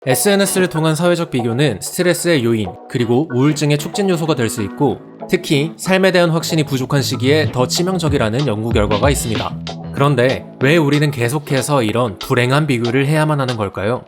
SNS를 통한 사회적 비교는 스트레스의 요인, 그리고 우울증의 촉진 요소가 될 수 있고, 특히 삶에 대한 확신이 부족한 시기에 더 치명적이라는 연구 결과가 있습니다. 그런데 왜 우리는 계속해서 이런 불행한 비교를 해야만 하는 걸까요?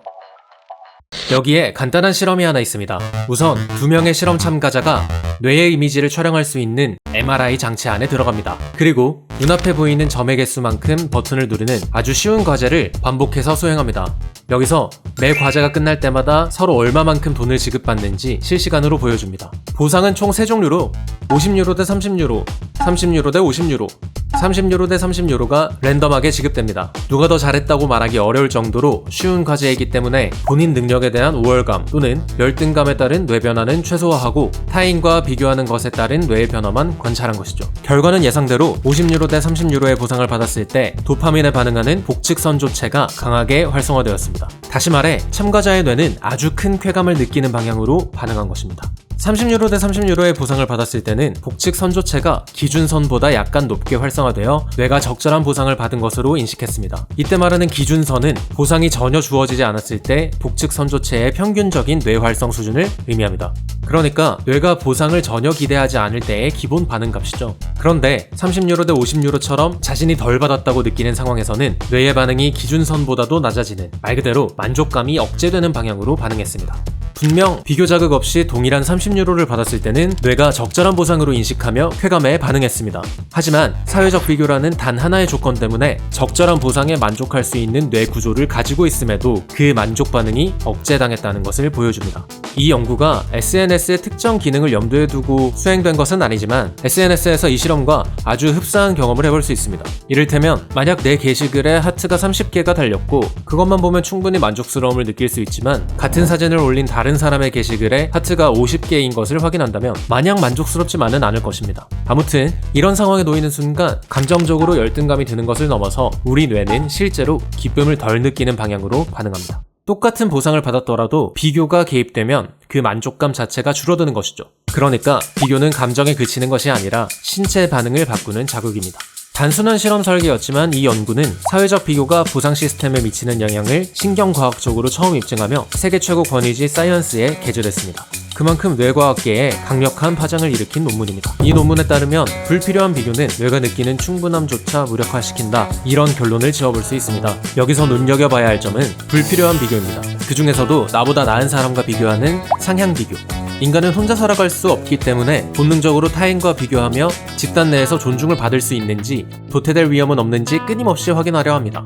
여기에 간단한 실험이 하나 있습니다. 우선 2명의 실험 참가자가 뇌의 이미지를 촬영할 수 있는 MRI 장치 안에 들어갑니다. 그리고 눈앞에 보이는 점의 개수만큼 버튼을 누르는 아주 쉬운 과제를 반복해서 수행합니다. 여기서 매 과제가 끝날 때마다 서로 얼마만큼 돈을 지급받는지 실시간으로 보여줍니다. 보상은 총 3종류로 50유로 대 30유로, 30유로 대 50유로, 30유로 대 30유로가 랜덤하게 지급됩니다. 누가 더 잘했다고 말하기 어려울 정도로 쉬운 과제이기 때문에 본인 능력에 대한 우월감 또는 열등감에 따른 뇌 변화는 최소화하고 타인과 비교하는 것에 따른 뇌의 변화만 관찰한 것이죠. 결과는 예상대로 50유로 대 30유로의 보상을 받았을 때 도파민에 반응하는 복측선조체가 강하게 활성화되었습니다. 다시 말해 참가자의 뇌는 아주 큰 쾌감을 느끼는 방향으로 반응한 것입니다. 30유로 대 30유로의 보상을 받았을 때는 복측선조체가 기준선보다 약간 높게 활성화되어 뇌가 적절한 보상을 받은 것으로 인식했습니다. 이때 말하는 기준선은 보상이 전혀 주어지지 않았을 때 복측선조체의 평균적인 뇌 활성 수준을 의미합니다. 그러니까 뇌가 보상을 전혀 기대하지 않을 때의 기본 반응값이죠. 그런데 30유로 대 50유로처럼 자신이 덜 받았다고 느끼는 상황에서는 뇌의 반응이 기준선보다도 낮아지는, 말 그대로 만족감이 억제되는 방향으로 반응했습니다. 분명 비교 자극 없이 동일한 30유로를 받았을 때는 뇌가 적절한 보상으로 인식하며 쾌감에 반응했습니다. 하지만 사회적 비교라는 단 하나의 조건 때문에 적절한 보상에 만족할 수 있는 뇌 구조를 가지고 있음에도 그 만족 반응이 억제당했다는 것을 보여줍니다. 이 연구가 SNS의 특정 기능을 염두에 두고 수행된 것은 아니지만 SNS에서 이 실험과 아주 흡사한 경험을 해볼 수 있습니다. 이를테면 만약 내 게시글에 하트가 30개가 달렸고 그것만 보면 충분히 만족스러움을 느낄 수 있지만 같은 사진을 올린 다른 사람의 게시글에 하트가 50개인 것을 확인한다면 마냥 만족스럽지만은 않을 것입니다. 아무튼 이런 상황에 놓이는 순간 감정적으로 열등감이 드는 것을 넘어서 우리 뇌는 실제로 기쁨을 덜 느끼는 방향으로 반응합니다. 똑같은 보상을 받았더라도 비교가 개입되면 그 만족감 자체가 줄어드는 것이죠. 그러니까 비교는 감정에 그치는 것이 아니라 신체 반응을 바꾸는 자극입니다. 단순한 실험 설계였지만 이 연구는 사회적 비교가 보상 시스템에 미치는 영향을 신경과학적으로 처음 입증하며 세계 최고 권위지 사이언스에 게재됐습니다. 그만큼 뇌과학계에 강력한 파장을 일으킨 논문입니다. 이 논문에 따르면 불필요한 비교는 뇌가 느끼는 충분함조차 무력화시킨다, 이런 결론을 지어볼 수 있습니다. 여기서 눈여겨봐야 할 점은 불필요한 비교입니다. 그 중에서도 나보다 나은 사람과 비교하는 상향 비교. 인간은 혼자 살아갈 수 없기 때문에 본능적으로 타인과 비교하며 집단 내에서 존중을 받을 수 있는지, 도태될 위험은 없는지 끊임없이 확인하려 합니다.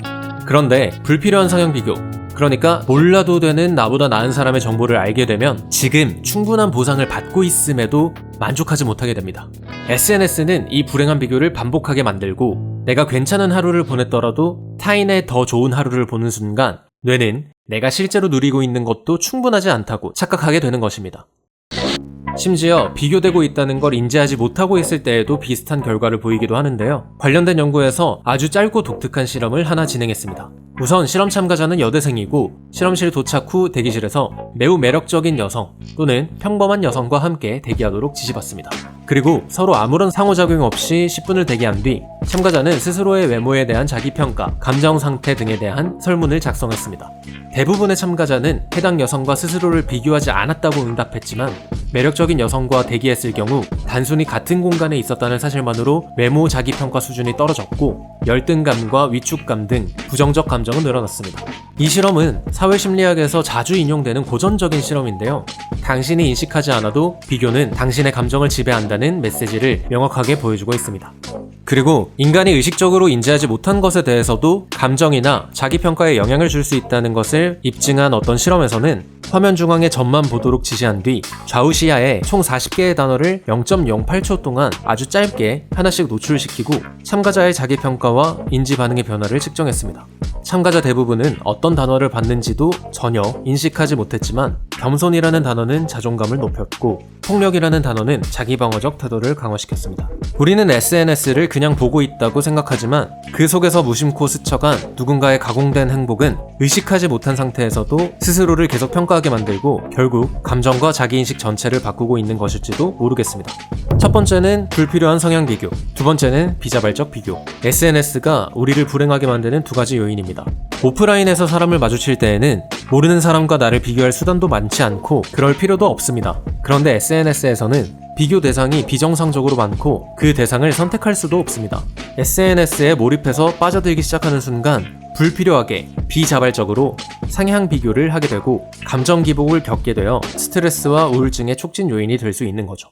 그런데 불필요한 상향 비교, 그러니까 몰라도 되는 나보다 나은 사람의 정보를 알게 되면 지금 충분한 보상을 받고 있음에도 만족하지 못하게 됩니다. SNS는 이 불행한 비교를 반복하게 만들고 내가 괜찮은 하루를 보냈더라도 타인의 더 좋은 하루를 보는 순간 뇌는 내가 실제로 누리고 있는 것도 충분하지 않다고 착각하게 되는 것입니다. 심지어 비교되고 있다는 걸 인지하지 못하고 있을 때에도 비슷한 결과를 보이기도 하는데요. 관련된 연구에서 아주 짧고 독특한 실험을 하나 진행했습니다. 우선 실험 참가자는 여대생이고 실험실 도착 후 대기실에서 매우 매력적인 여성 또는 평범한 여성과 함께 대기하도록 지시받습니다. 그리고 서로 아무런 상호작용 없이 10분을 대기한 뒤 참가자는 스스로의 외모에 대한 자기평가, 감정 상태 등에 대한 설문을 작성했습니다. 대부분의 참가자는 해당 여성과 스스로를 비교하지 않았다고 응답했지만 매력적인 여성과 대기했을 경우 단순히 같은 공간에 있었다는 사실만으로 외모 자기평가 수준이 떨어졌고 열등감과 위축감 등 부정적 감정은 늘어났습니다. 이 실험은 사회심리학에서 자주 인용되는 고전적인 실험인데요. 당신이 인식하지 않아도 비교는 당신의 감정을 지배한다는 메시지를 명확하게 보여주고 있습니다. 그리고 인간이 의식적으로 인지하지 못한 것에 대해서도 감정이나 자기평가에 영향을 줄 수 있다는 것을 입증한 어떤 실험에서는 화면 중앙의 점만 보도록 지시한 뒤 좌우 시야에 총 40개의 단어를 0.08초 동안 아주 짧게 하나씩 노출시키고 참가자의 자기평가와 인지 반응의 변화를 측정했습니다. 참가자 대부분은 어떤 단어를 봤는지도 전혀 인식하지 못했지만 겸손이라는 단어는 자존감을 높였고 폭력이라는 단어는 자기방어적 태도를 강화시켰습니다. 우리는 SNS를 그냥 보고 있다고 생각하지만 그 속에서 무심코 스쳐간 누군가의 가공된 행복은 의식하지 못한 상태에서도 스스로를 계속 평가하게 만들고 결국 감정과 자기인식 전체를 바꾸고 있는 것일지도 모르겠습니다. 첫 번째는 불필요한 성향 비교, 두 번째는 비자발적 비교. SNS가 우리를 불행하게 만드는 두 가지 요인입니다. 오프라인에서 사람을 마주칠 때에는 모르는 사람과 나를 비교할 수단도 많지 않고 그럴 필요도 없습니다. 그런데 SNS에서는 비교 대상이 비정상적으로 많고 그 대상을 선택할 수도 없습니다. SNS에 몰입해서 빠져들기 시작하는 순간 불필요하게 비자발적으로 상향 비교를 하게 되고 감정 기복을 겪게 되어 스트레스와 우울증의 촉진 요인이 될 수 있는 거죠.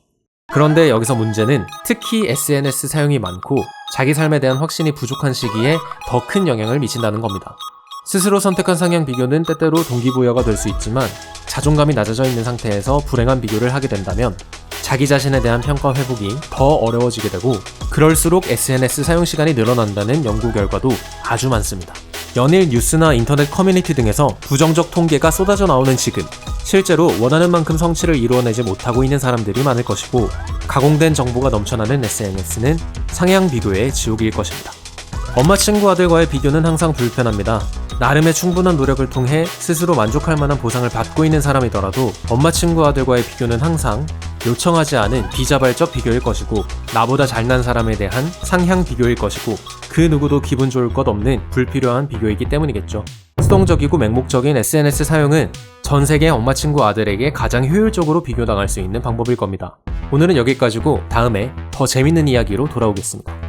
그런데 여기서 문제는 특히 SNS 사용이 많고 자기 삶에 대한 확신이 부족한 시기에 더 큰 영향을 미친다는 겁니다. 스스로 선택한 상향 비교는 때때로 동기부여가 될 수 있지만 자존감이 낮아져 있는 상태에서 불행한 비교를 하게 된다면 자기 자신에 대한 평가 회복이 더 어려워지게 되고 그럴수록 SNS 사용 시간이 늘어난다는 연구 결과도 아주 많습니다. 연일 뉴스나 인터넷 커뮤니티 등에서 부정적 통계가 쏟아져 나오는 지금 실제로 원하는 만큼 성취를 이루어내지 못하고 있는 사람들이 많을 것이고 가공된 정보가 넘쳐나는 SNS는 상향 비교의 지옥일 것입니다. 엄마 친구 아들과의 비교는 항상 불편합니다. 나름의 충분한 노력을 통해 스스로 만족할 만한 보상을 받고 있는 사람이더라도 엄마 친구 아들과의 비교는 항상 요청하지 않은 비자발적 비교일 것이고 나보다 잘난 사람에 대한 상향 비교일 것이고 그 누구도 기분 좋을 것 없는 불필요한 비교이기 때문이겠죠. 수동적이고 맹목적인 SNS 사용은 전 세계 엄마 친구 아들에게 가장 효율적으로 비교당할 수 있는 방법일 겁니다. 오늘은 여기까지고 다음에 더 재밌는 이야기로 돌아오겠습니다.